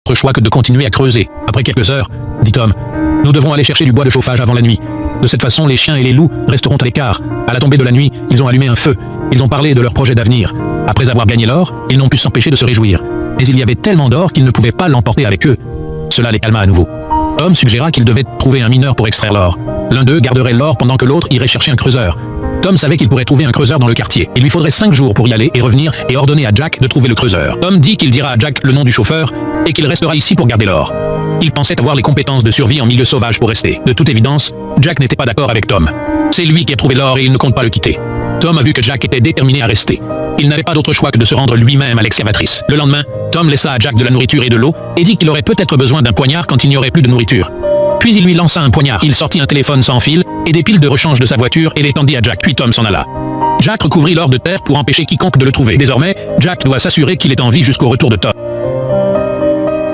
d'autre choix que de continuer à creuser. Après quelques heures, dit Tom, nous devons aller chercher du bois de chauffage avant la nuit. De cette façon, les chiens et les loups resteront à l'écart. À la tombée de la nuit, ils ont allumé un feu. Ils ont parlé de leur projet d'avenir. Après avoir gagné l'or, ils n'ont pu s'empêcher de se réjouir. Mais il y avait tellement d'or qu'ils ne pouvaient pas l'emporter avec eux. Cela les calma à nouveau. Tom suggéra qu'ils devaient trouver un mineur pour extraire l'or. L'un d'eux garderait l'or pendant que l'autre irait chercher un creuseur. Tom savait qu'il pourrait trouver un creuseur dans le quartier. Il lui faudrait 5 jours pour y aller et revenir et ordonner à Jack de trouver le creuseur. Tom dit qu'il dira à Jack le nom du chauffeur et qu'il restera ici pour garder l'or. Il pensait avoir les compétences de survie en milieu sauvage pour rester. De toute évidence, Jack n'était pas d'accord avec Tom. C'est lui qui a trouvé l'or et il ne compte pas le quitter. Tom a vu que Jack était déterminé à rester. Il n'avait pas d'autre choix que de se rendre lui-même à l'excavatrice. Le lendemain, Tom laissa à Jack de la nourriture et de l'eau et dit qu'il aurait peut-être besoin d'un poignard quand il n'y aurait plus de nourriture. Puis il lui lança un poignard. Il sortit un téléphone sans fil et des piles de rechange de sa voiture et les tendit à Jack. Puis Tom s'en alla. Jack recouvrit l'or de terre pour empêcher quiconque de le trouver. Désormais, Jack doit s'assurer qu'il est en vie jusqu'au retour de Tom.